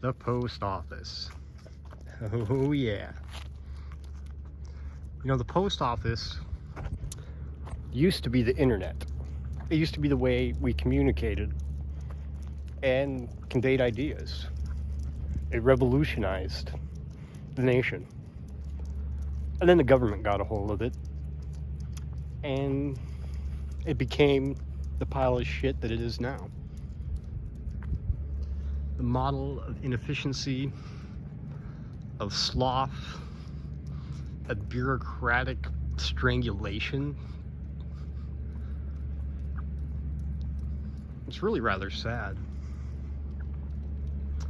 The post office. Oh yeah. You know, the post office used to be the internet. It used to be the way we communicated and conveyed ideas. It revolutionized the nation. And then the government got a hold of it, and it became the pile of shit that it is now. The model of inefficiency, of sloth, of bureaucratic strangulation. It's really rather sad.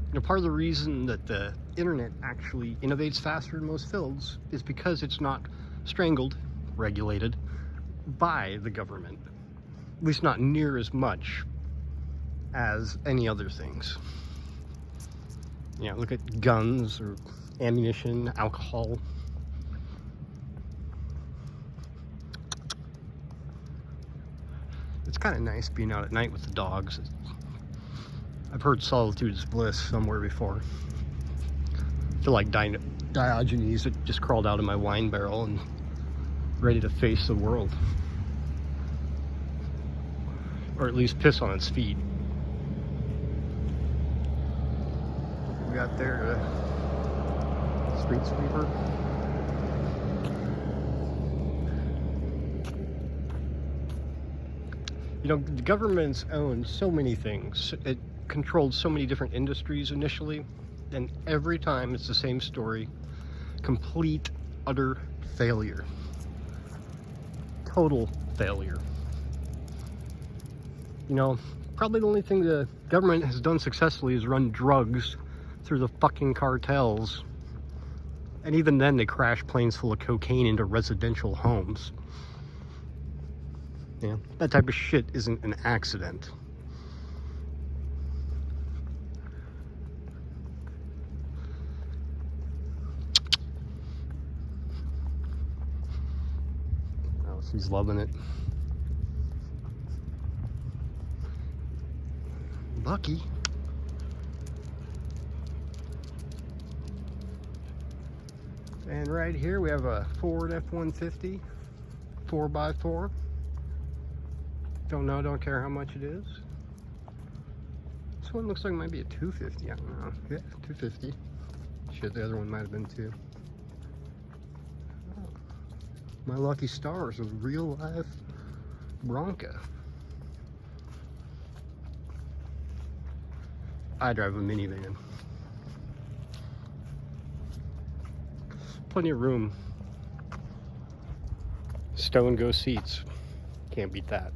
You know, part of the reason that the internet actually innovates faster in most fields is because it's not strangled, regulated by the government. At least not near as much as any other things. You know, look at guns or ammunition, alcohol. It's kind of nice being out at night with the dogs. I've heard solitude is bliss somewhere before. I feel like Diogenes that just crawled out of my wine barrel and ready to face the world. Or at least piss on its feet. We got there, street sweeper. You know, the government's owned so many things. It controlled so many different industries initially, and every time it's the same story. Complete, utter failure. Total failure. You know, probably the only thing the government has done successfully is run drugs through the fucking cartels. And even then they crash planes full of cocaine into residential homes. Yeah, that type of shit isn't an accident. Oh, she's loving it. Lucky. And right here we have a Ford F-150 4x4. Don't know, don't care how much it is. This one looks like it might be a 250, I don't know. Yeah, 250. Shit, the other one might have been too. Oh, my lucky stars, a real life Bronca. I drive a minivan. Plenty of room. Stow and go seats. Can't beat that.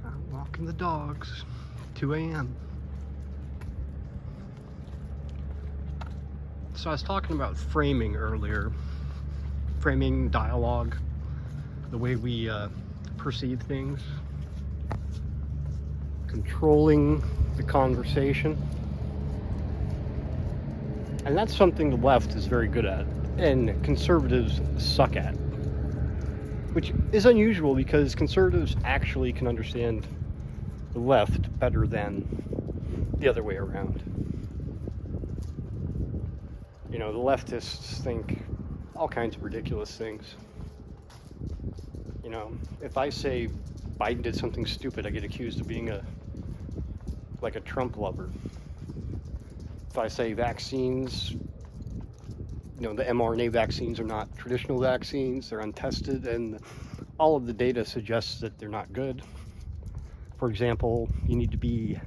I'm walking the dogs. 2 a.m. So I was talking about framing earlier. Framing dialogue. The way we perceive things. Controlling the conversation. And that's something the left is very good at, and conservatives suck at. Which is unusual because conservatives actually can understand the left better than the other way around. You know, the leftists think all kinds of ridiculous things. You know, if I say Biden did something stupid, I get accused of being like a Trump lover. If I say vaccines, you know, the mRNA vaccines are not traditional vaccines, they're untested, and all of the data suggests that they're not good. For example, you need to be,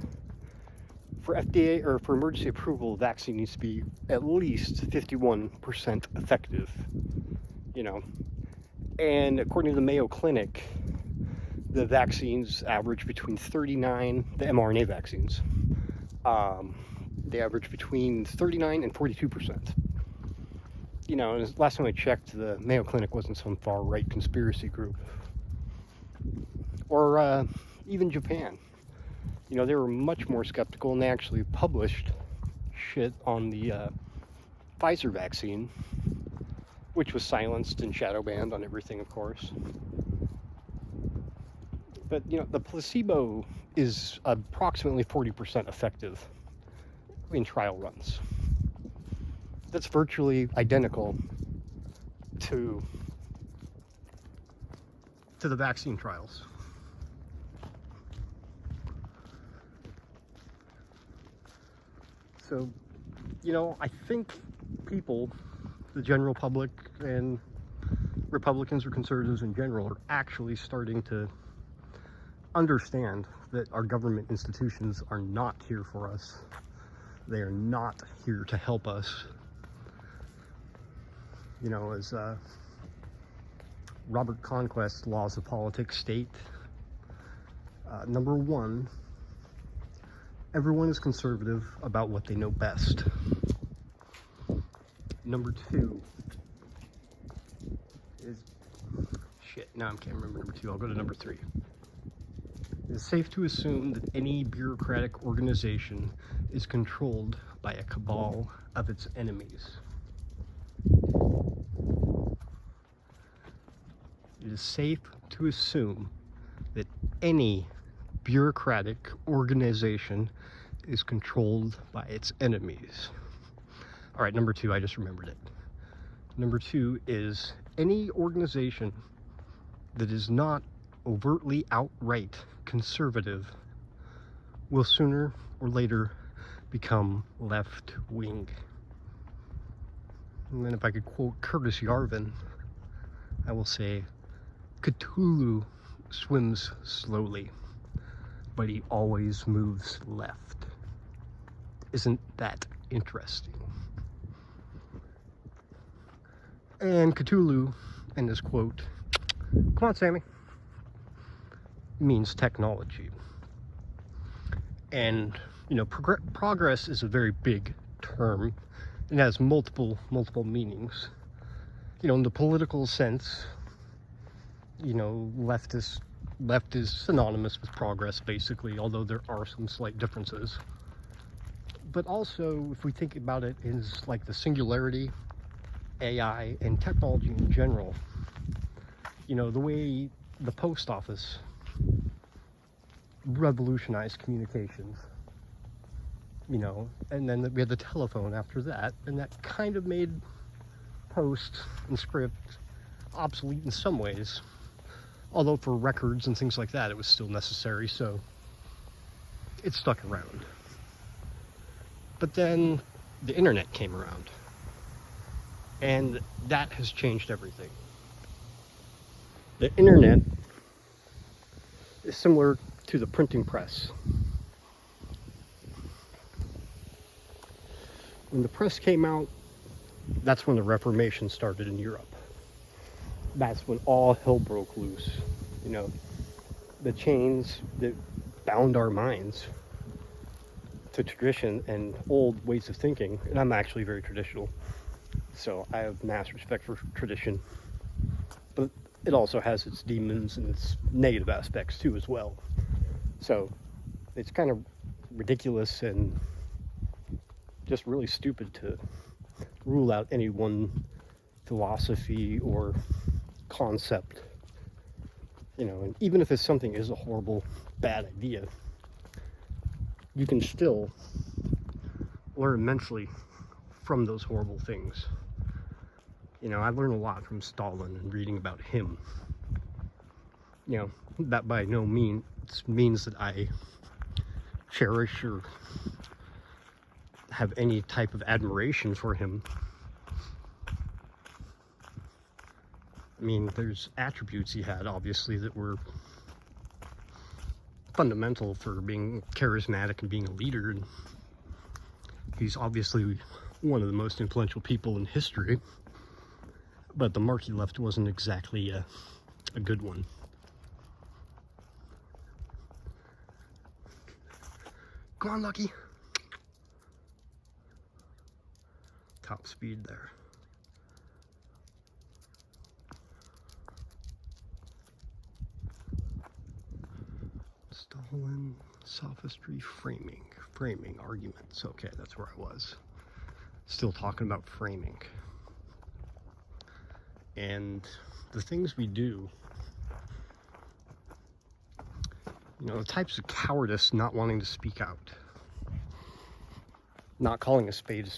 for FDA or for emergency approval, the vaccine needs to be at least 51% effective, you know. And according to the Mayo Clinic, the vaccines average between 39, the mRNA vaccines, they average between 39 and 42%. You know, and last time I checked, the Mayo Clinic wasn't some far-right conspiracy group. Or even Japan. You know, they were much more skeptical, and they actually published shit on the Pfizer vaccine which was silenced and shadow banned on everything, of course. But, the placebo is approximately 40% effective in trial runs. That's virtually identical to the vaccine trials. So, I think people, the general public, and Republicans or conservatives in general, are actually starting to understand that our government institutions are not here for us. They are not here to help us. As Robert Conquest Laws of Politics state, number one, everyone is conservative about what they know best. Number two is, now I can't remember number two, I'll go to number three. It is safe to assume that any bureaucratic organization is controlled by a cabal of its enemies. It is safe to assume that any bureaucratic organization is controlled by its enemies. All right, number two, I just remembered it. Number two is any organization that is not overtly outright conservative will sooner or later become left-wing. And then if I could quote Curtis Yarvin, I will say, Cthulhu swims slowly, but he always moves left. Isn't that interesting? And Cthulhu, in this quote, come on, Sammy, means technology. And, progress is a very big term. It has multiple meanings. In the political sense, left is synonymous with progress, basically, although there are some slight differences. But also, if we think about it as like the singularity, AI, and technology in general, the way the post office revolutionized communications, and then we had the telephone after that, and that kind of made post and script obsolete in some ways. Although for records and things like that, it was still necessary, so it stuck around. But then the internet came around, and that has changed everything. The internet is similar to the printing press. When the press came out, that's when the Reformation started in Europe. That's when all hell broke loose. The chains that bound our minds to tradition and old ways of thinking, and I'm actually very traditional, so I have mass respect for tradition, but it also has its demons and its negative aspects too as well. So it's kind of ridiculous and just really stupid to rule out any one philosophy or concept, and even if something is a horrible, bad idea, you can still learn immensely from those horrible things. I learned a lot from Stalin and reading about him. That by no means means that I cherish or have any type of admiration for him. There's attributes he had, obviously, that were fundamental for being charismatic and being a leader. And he's obviously one of the most influential people in history. But the mark he left wasn't exactly a good one. Come on, Lucky. Top speed there. Stalin, sophistry, framing arguments. Okay, that's where I was. Still talking about framing. And the things we do, you know, the types of cowardice, not wanting to speak out, not calling a spade,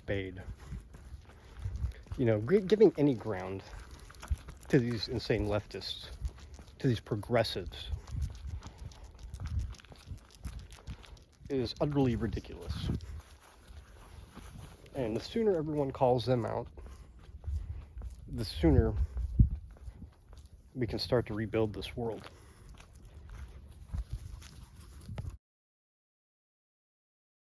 you know, giving any ground to these insane leftists, to these progressives, is utterly ridiculous. And the sooner everyone calls them out, the sooner we can start to rebuild this world.